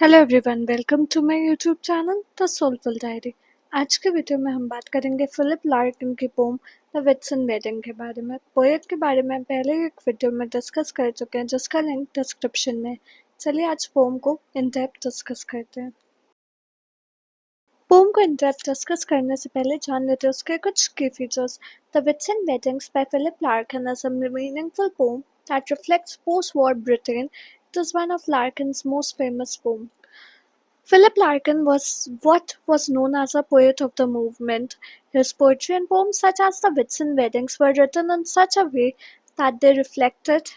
Hello everyone, welcome to my YouTube channel the Soulful Diary. आज के video में हम बात करेंगे फिलिप लार्किन की पोम द विटसन वेडिंग के बारे में। पोएट के बारे में पहले ही एक वीडियो में डिस्कस कर चुके हैं जिसका लिंक डिस्क्रिप्शन में है। चलिए आज पोम को इन डेप्थ डिस्कस करते हैं। पोम को इन डेप्थ डिस्कस करने से पहले जान लेते हैं उसके कुछ की features. The Whitson weddings by Philip Larkin is a meaningful poem that reflects post-war Britain. It is one of Larkin's most famous poems. Philip Larkin was what was known as a poet of the movement. His poetry and poems such as the Whitsun weddings were written in such a way that they reflected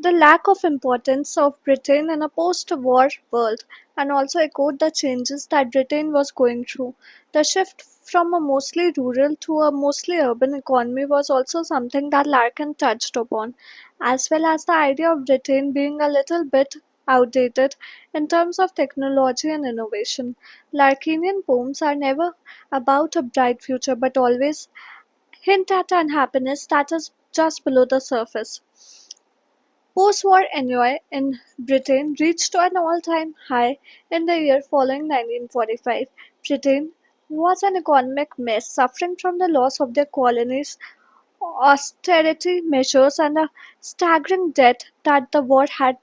the lack of importance of Britain in a post-war world and also echoed the changes that Britain was going through. The shift from a mostly rural to a mostly urban economy was also something that Larkin touched upon, as well as the idea of Britain being a little bit outdated in terms of technology and innovation. Larkinian poems are never about a bright future but always hint at unhappiness that is just below the surface. Post-war ennui in Britain reached an all-time high in the year following 1945. Britain was an economic mess, suffering from the loss of their colonies, austerity measures, and a staggering debt that the war had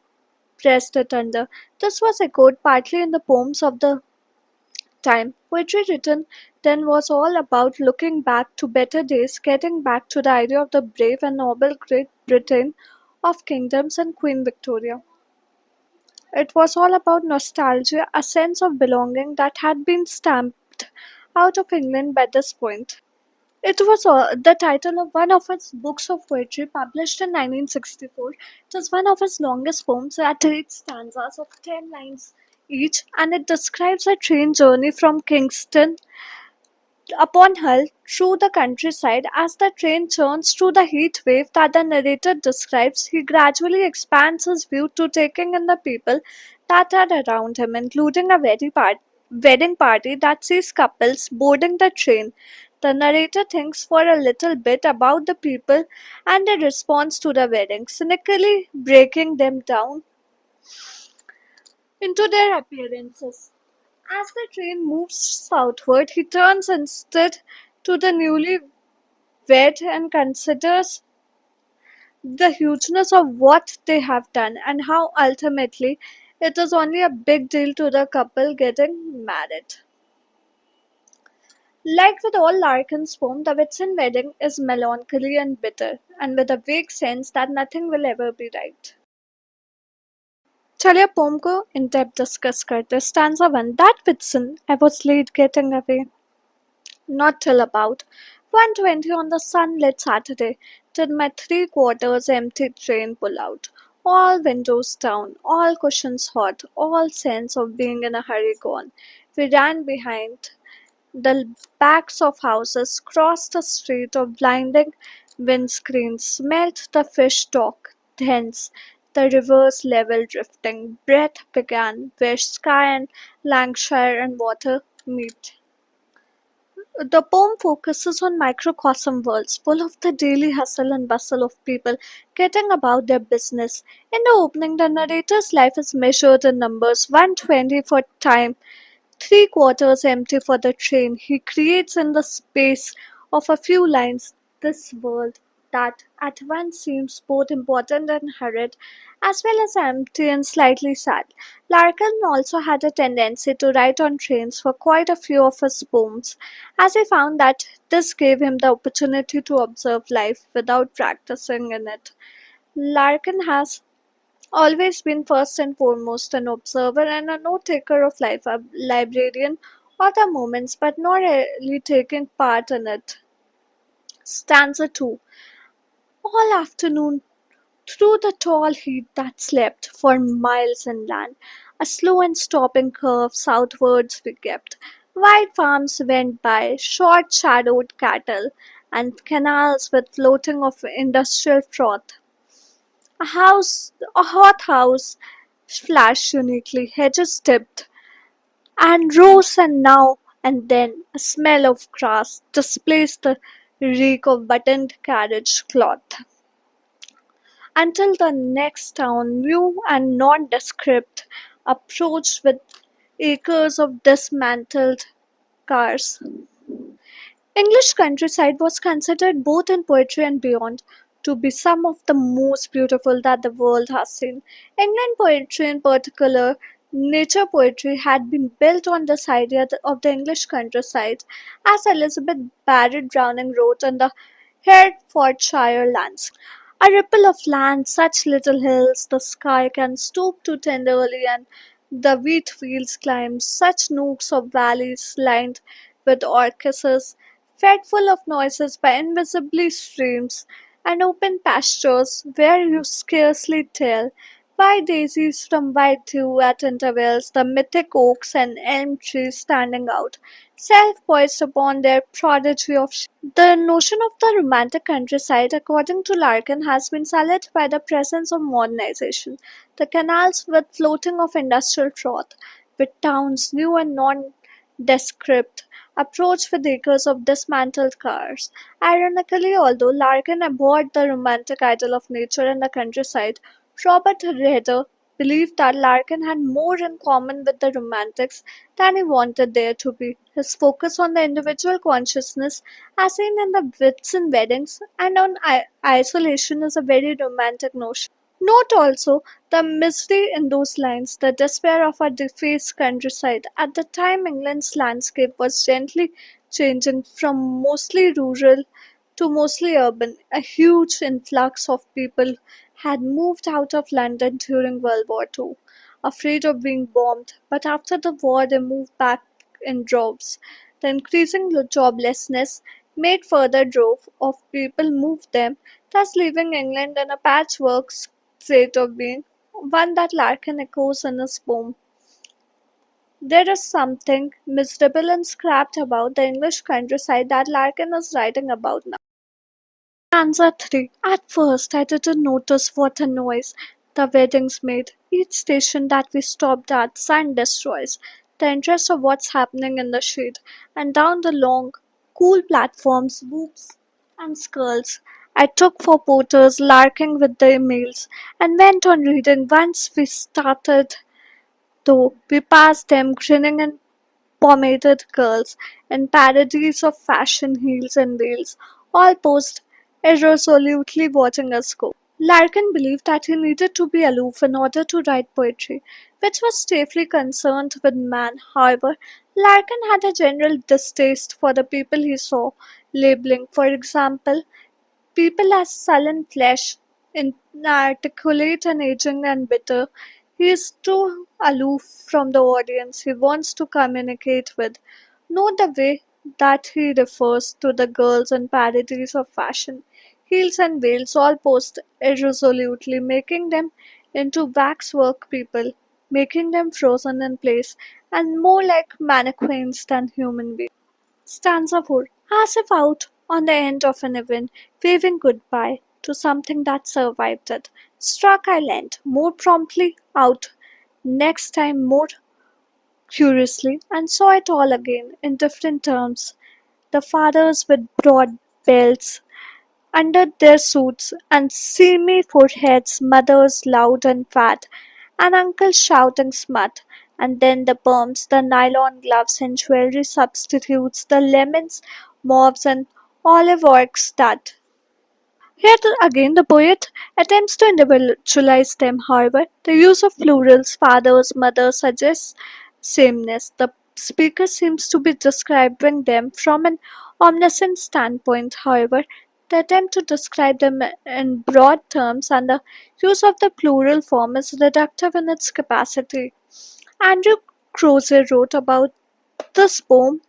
pressed it under. This was echoed partly in the poems of the time. Poetry written then was all about looking back to better days, getting back to the idea of the brave and noble Great Britain of kingdoms and Queen Victoria. It was all about nostalgia, a sense of belonging that had been stamped out of England by this point. It was the title of one of his books of poetry published in 1964. It is one of his longest poems at 8 stanzas of 10 lines each, and it describes a train journey from Kingston upon Hull through the countryside. As the train churns through the heat wave that the narrator describes, he gradually expands his view to taking in the people that are around him, including a wedding party that sees couples boarding the train. The narrator thinks for a little bit about the people and their response to the wedding, cynically breaking them down into their appearances. As the train moves southward, he turns instead to the newly wed and considers the hugeness of what they have done and how ultimately it is only a big deal to the couple getting married. Like with all Larkin's poem, the Whitsun wedding is melancholy and bitter, and with a vague sense that nothing will ever be right. चलिए pome को in depth discuss करते हैं। Stanza 1 That Whitsun I was late getting away. Not till about 1:20 on the sunlit Saturday did my three-quarters empty train pull out. All windows down, all cushions hot, all sense of being in a hurry gone. We ran behind the backs of houses, crossed a street of blinding windscreens, smelt the fish dock thence, the river's level drifting. Breath began where sky and Lancashire and water meet. The poem focuses on microcosm worlds full of the daily hustle and bustle of people getting about their business. In the opening, the narrator's life is measured in numbers 120 for time, three-quarters empty for the train. He creates in the space of a few lines this world that at once seems both important and hurried, as well as empty and slightly sad. Larkin also had a tendency to write on trains for quite a few of his poems, as he found that this gave him the opportunity to observe life without practicing in it. Larkin has always been first and foremost an observer and a note-taker of life, a librarian of the moments, but not really taking part in it. Stanza 2 All afternoon, through the tall heat that slept for miles inland, a slow and stopping curve southwards we kept. Wide farms went by, short-shadowed cattle, and canals with floating of industrial froth. A hot house flashed uniquely, hedges tipped, and rose, and now and then a smell of grass displaced the reek of buttoned carriage cloth. Until the next town, new and nondescript, approached with acres of dismantled cars. English countryside was considered both in poetry and beyond to be some of the most beautiful that the world has seen. England poetry, in particular, nature poetry, had been built on this idea of the English countryside, as Elizabeth Barrett Browning wrote in the Hertfordshire landscape. A ripple of land, such little hills, the sky can stoop to tenderly, and the wheat fields climb such nooks of valleys lined with orchises, fed full of noises by invisible streams, and open pastures where you scarcely tell why daisies from white dew at intervals, the mythic oaks and elm trees standing out, self-poised upon their prodigy of the notion of the romantic countryside, according to Larkin, has been sullied by the presence of modernization. The canals with floating of industrial froth, with towns new and nondescript, approach with acres of dismantled cars. Ironically, although Larkin abhorred the romantic ideal of nature and the countryside, Robert Raeder believed that Larkin had more in common with the Romantics than he wanted there to be. His focus on the individual consciousness, as seen in the Whitsun weddings, and on isolation is a very romantic notion. Note also the misery in those lines, the despair of a defaced countryside. At the time, England's landscape was gently changing from mostly rural to mostly urban. A huge influx of people had moved out of London during World War II, afraid of being bombed, but after the war they moved back in droves. The increasing joblessness made further drove of people move them, thus leaving England in a patchwork state of being, one that Larkin echoes in his poem. There is something miserable and scrapped about the English countryside that Larkin is writing about now. Stanza 3. At first, I didn't notice what a noise the weddings made. Each station that we stopped at, sun destroys the interest of what's happening in the shade, and down the long, cool platforms, whoops and skulls. I took for porters, larking with the emails, and went on reading. Once we started, though, we passed them grinning and pomaded girls in parodies of fashion heels and veils, all posed irresolutely watching us go. Larkin believed that he needed to be aloof in order to write poetry, which was chiefly concerned with man. However, Larkin had a general distaste for the people he saw, labeling, for example, people as sullen flesh, inarticulate and aging and bitter. He is too aloof from the audience he wants to communicate with. Note the way that he refers to the girls in parodies of fashion, heels and veils, all posed irresolutely, making them into waxwork people, making them frozen in place, and more like mannequins than human beings. Stanza 4. As if out on the end of an event, waving goodbye to something that survived it. Struck I leant more promptly out next time more curiously, and saw it all again in different terms. The fathers with broad belts under their suits and seamy foreheads, mothers loud and fat, and uncles shouting smut, and then the perms, the nylon gloves and jewelry substitutes, the lemons, mauves, and olive oaks that here again the poet attempts to individualize them, however, the use of plurals, fathers, mothers suggests sameness. The speaker seems to be describing them from an omniscient standpoint, however, the attempt to describe them in broad terms and the use of the plural form is reductive in its capacity. Andrew Crozier wrote about this poem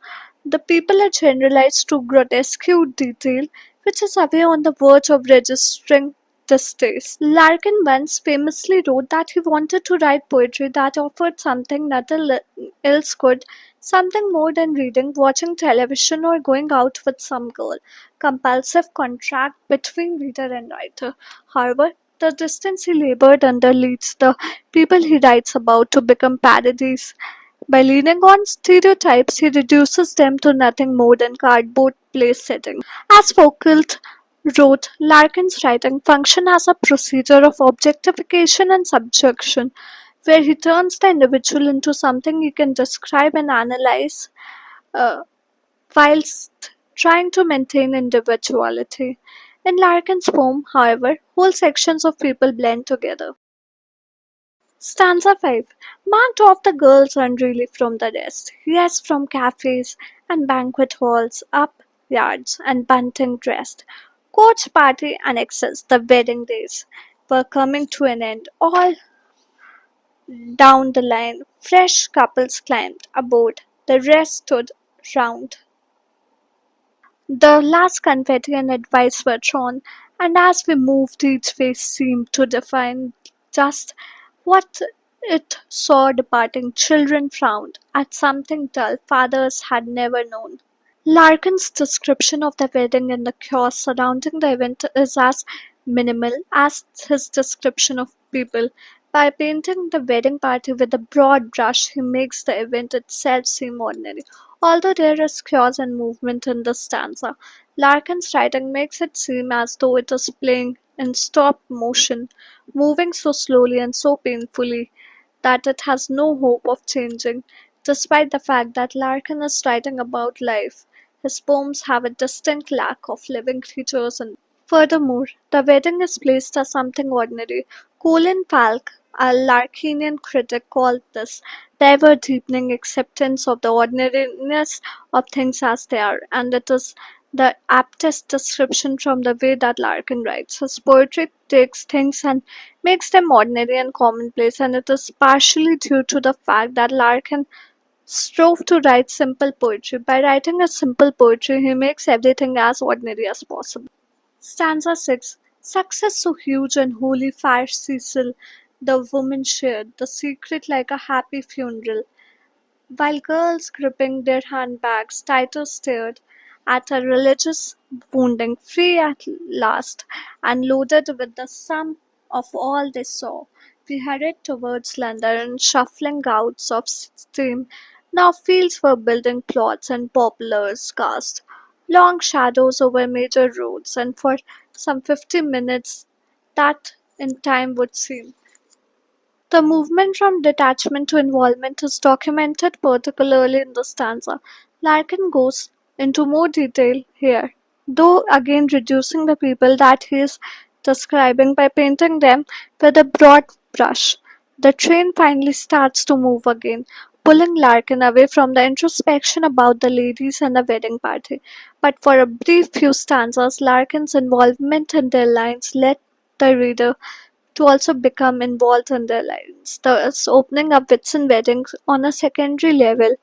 the people are generalized to grotesque detail, which is away on the verge of registering distaste. Larkin once famously wrote that he wanted to write poetry that offered something nothing else could, something more than reading, watching television, or going out with some girl. Compulsive contract between reader and writer. However, the distance he labored under leads the people he writes about to become parodies by leaning on stereotypes, he reduces them to nothing more than cardboard place settings. As Foucault wrote, Larkin's writing functioned as a procedure of objectification and subjection, where he turns the individual into something he can describe and analyze uh, whilst trying to maintain individuality. In Larkin's poem, however, whole sections of people blend together. Stanza 5. Marked off the girls run really from the rest. Yes, from cafes and banquet halls, up yards and bunting dressed. Coach party annexes, the wedding days were coming to an end. All down the line, fresh couples climbed aboard. The rest stood round. The last confetti and advice were thrown, and as we moved, each face seemed to define just what it saw departing. Children frowned at something dull fathers had never known. Larkin's description of the wedding and the chaos surrounding the event is as minimal as his description of people. By painting the wedding party with a broad brush, he makes the event itself seem ordinary. Although there is chaos and movement in the stanza, Larkin's writing makes it seem as though it is playing in stop motion, moving so slowly and so painfully that it has no hope of changing. Despite the fact that Larkin is writing about life, his poems have a distinct lack of living creatures and furthermore, the wedding is placed as something ordinary. Colin Falk, a Larkinian critic, called this the ever deepening acceptance of the ordinariness of things as they are, and it is the aptest description from the way that Larkin writes. His poetry takes things and makes them ordinary and commonplace, and it is partially due to the fact that Larkin strove to write simple poetry. By writing a simple poetry, he makes everything as ordinary as possible. Stanza 6. Success so huge and holy fire Cecil, the woman shared, the secret like a happy funeral. While girls gripping their handbags tighter stared at a religious wounding, free at last, and loaded with the sum of all they saw, we hurried towards London in shuffling gouts of steam. Now fields were building plots and poplars cast long shadows over major roads, and for some 50 minutes that in time would seem. The movement from detachment to involvement is documented particularly in the stanza. Larkin goes into more detail here, though again reducing the people that he is describing by painting them with a broad brush. The train finally starts to move again, pulling Larkin away from the introspection about the ladies and the wedding party. But for a brief few stanzas, Larkin's involvement in their lines led the reader to also become involved in their lives, thus opening up Whitsun weddings on a secondary level.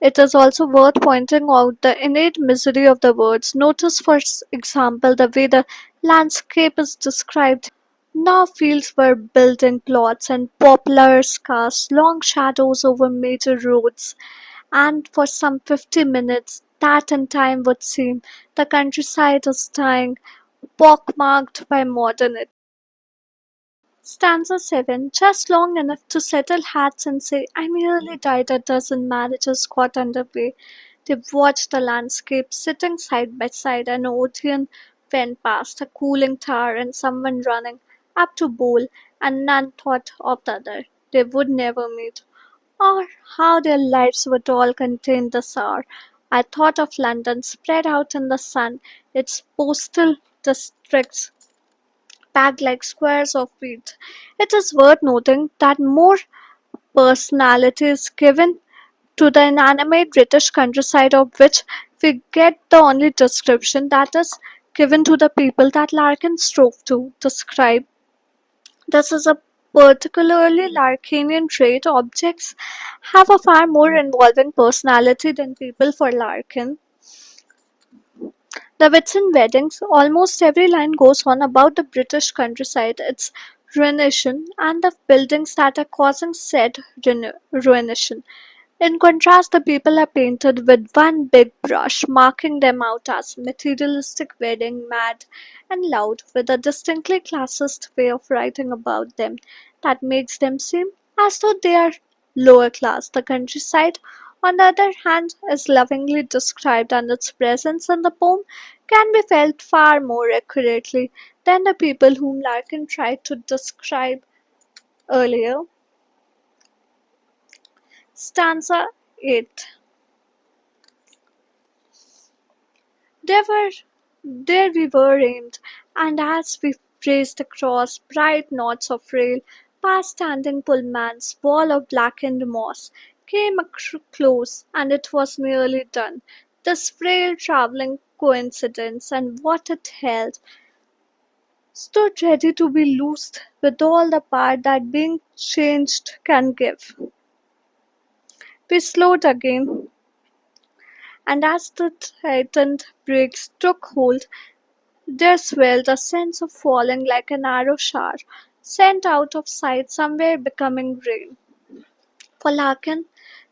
It is also worth pointing out the innate misery of the words. Notice, for example, the way the landscape is described. Now fields were building plots and poplars cast long shadows over major roads, and for some 50 minutes, that in time would seem, the countryside is dying, pockmarked by modernity. Stanza 7. Just long enough to settle hats and say, I nearly died a dozen marriages got underway. They watched the landscape sitting side by side. An Odeon went past, a cooling tower, and someone running up to bowl, and none thought of the other. They would never meet. Or how their lives would all contain this hour. I thought of London spread out in the sun, its postal districts packed like squares of wheat. It is worth noting that more personality is given to the inanimate British countryside, of which we get the only description that is given to the people that Larkin strove to describe. This is a particularly Larkinian trait. Objects have a far more involving personality than people for Larkin. The Whitsun weddings, almost every line goes on about the British countryside, its ruination, and the buildings that are causing said ruination. In contrast, the people are painted with one big brush, marking them out as materialistic, wedding, mad, and loud, with a distinctly classist way of writing about them that makes them seem as though they are lower class. The countryside, on the other hand, is lovingly described, and its presence in the poem can be felt far more accurately than the people whom Larkin tried to describe earlier. Stanza 8. There were there we were aimed, and as we raced across bright knots of rail, past standing pullman's wall of blackened moss, came close, and it was nearly done. This frail travelling coincidence and what it held stood ready to be loosed with all the power that being changed can give. We slowed again, and as the tightened brakes took hold, there swelled a sense of falling like an arrow shower, sent out of sight somewhere becoming rain. For Larkin,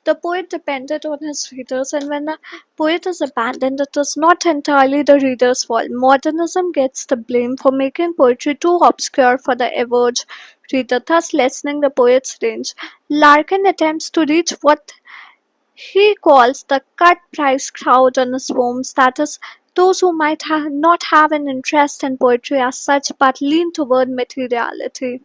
the poet depended on his readers, and when a poet is abandoned, it is not entirely the reader's fault. Modernism gets the blame for making poetry too obscure for the average reader, thus lessening the poet's range. Larkin attempts to reach what he calls the cut price crowd on his poems, that is, those who might not have an interest in poetry as such but lean toward materiality.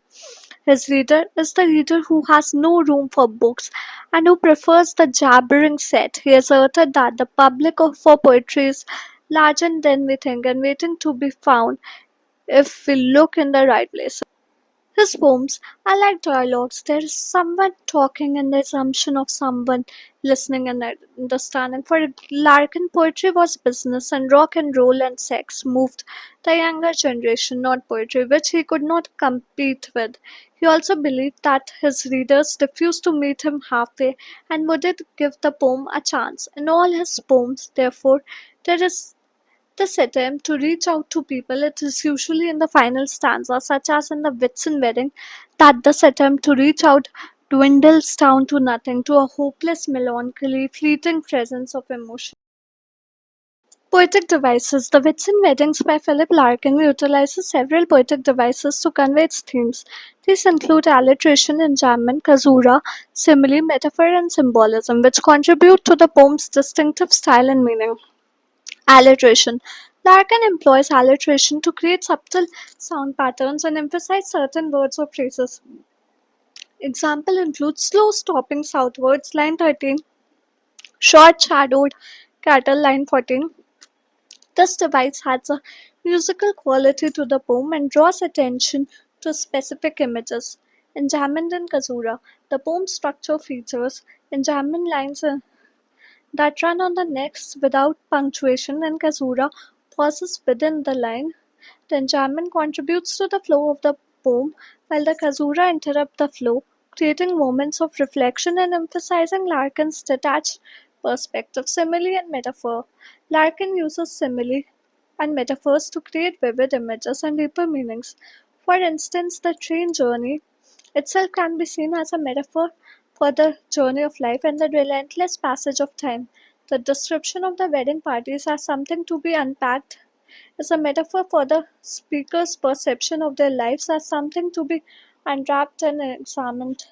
His reader is the reader who has no room for books and who prefers the jabbering set. He asserted that the public for poetry is larger than we think and waiting to be found if we look in the right places. His poems are like dialogues. There is someone talking and the assumption of someone listening and understanding. For Larkin, poetry was business, and rock and roll and sex moved the younger generation, not poetry, which he could not compete with. He also believed that his readers refused to meet him halfway and wouldn't give the poem a chance. In all his poems, therefore, there is this attempt to reach out to people. It is usually in the final stanza, such as in the Whitsun wedding, that this attempt to reach out dwindles down to nothing, to a hopeless melancholy, fleeting presence of emotion. Poetic devices. The Whitsun Weddings by Philip Larkin utilizes several poetic devices to convey its themes. These include alliteration, enjambment, caesura, simile, metaphor, and symbolism, which contribute to the poem's distinctive style and meaning. Alliteration. Larkin employs alliteration to create subtle sound patterns and emphasize certain words or phrases. Example includes slow stopping southwards, line 13, short shadowed cattle, line 14. This device adds a musical quality to the poem and draws attention to specific images. Enjambment and caesura. The poem's structure features enjambment lines that run on the next without punctuation, and caesura pauses within the line. The enjambment contributes to the flow of the poem, while the caesura interrupt the flow, creating moments of reflection and emphasizing Larkin's detached perspective. Simile and metaphor. Larkin uses simile and metaphors to create vivid images and deeper meanings. For instance, the train journey itself can be seen as a metaphor for the journey of life and the relentless passage of time. The description of the wedding parties as something to be unpacked is a metaphor for the speaker's perception of their lives as something to be unwrapped and examined.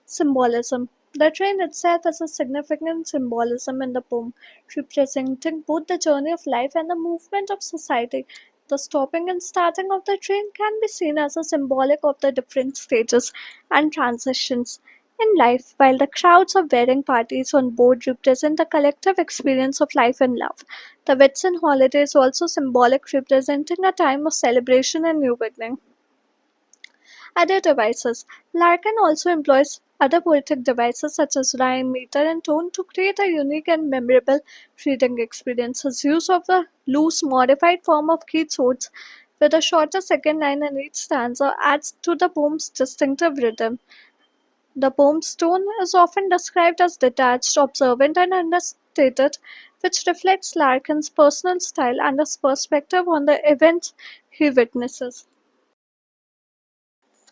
Symbolism. The train itself has a significant symbolism in the poem, representing both the journey of life and the movement of society. The stopping and starting of the train can be seen as a symbolic of the different stages and transitions in life, while the crowds of wedding parties on board represent the collective experience of life and love. The Whitsun holiday is also symbolic, representing a time of celebration and new beginning. Other devices. Larkin also employs other poetic devices such as rhyme, meter, and tone to create a unique and memorable reading experience. His use of the loose, modified form of Keats' odes with a shorter second line in each stanza adds to the poem's distinctive rhythm. The poem's tone is often described as detached, observant, and understated, which reflects Larkin's personal style and his perspective on the events he witnesses.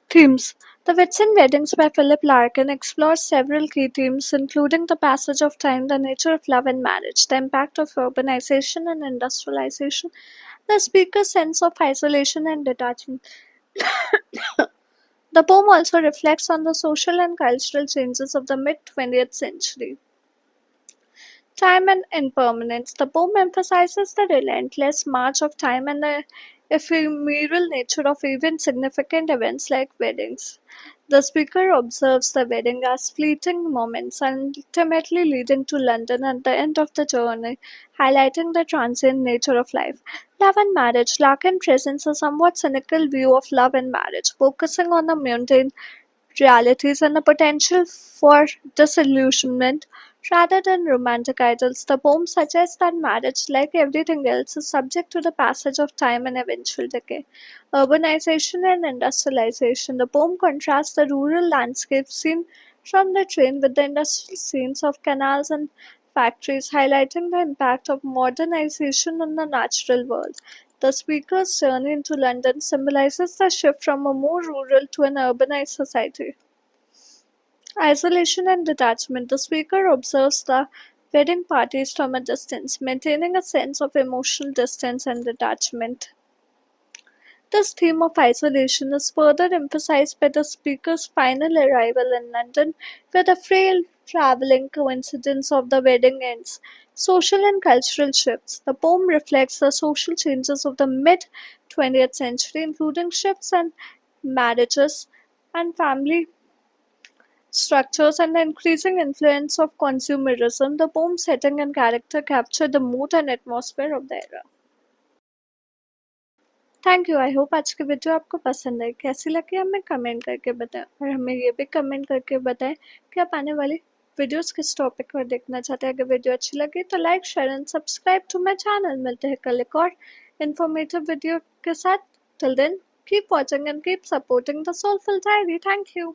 Themes. The Whitsun Weddings by Philip Larkin explores several key themes, including the passage of time, the nature of love and marriage, the impact of urbanization and industrialization, the speaker's sense of isolation and detachment. The poem also reflects on the social and cultural changes of the mid 20th century. Time and impermanence. The poem emphasizes the relentless march of time and the ephemeral nature of even significant events like weddings. The speaker observes the wedding as fleeting moments, ultimately leading to London at the end of the journey, highlighting the transient nature of life. Love and marriage. Larkin presents a somewhat cynical view of love and marriage, focusing on the mundane realities and the potential for disillusionment rather than romantic ideals. The poem suggests that marriage, like everything else, is subject to the passage of time and eventual decay. Urbanization and industrialization. The poem contrasts the rural landscape seen from the train with the industrial scenes of canals and factories, highlighting the impact of modernization on the natural world. The speaker's journey into London symbolizes the shift from a more rural to an urbanized society. Isolation and detachment. The speaker observes the wedding parties from a distance, maintaining a sense of emotional distance and detachment. This theme of isolation is further emphasized by the speaker's final arrival in London, where the frail traveling coincidence of the wedding ends. Social and cultural shifts. The poem reflects the social changes of the mid 20th century, including shifts in marriages and family structures and the increasing influence of consumerism. The poem setting and character capture the mood and atmosphere of the era. Thank you. I hope आज की video आपको पसंद आई। कैसी लगी हमें comment करके बताएं और हमें ये भी कमेंट करके बताएं कि आप आने वाली वीडियोस किस टॉपिक पर देखना चाहते हैं। अगर वीडियो अच्छी लगी तो like share and subscribe to my channel. मिलते हैं कल एक और इन्फॉर्मेटिव वीडियो के साथ। Till then keep watching and keep supporting the Soulful Diary. Thank you.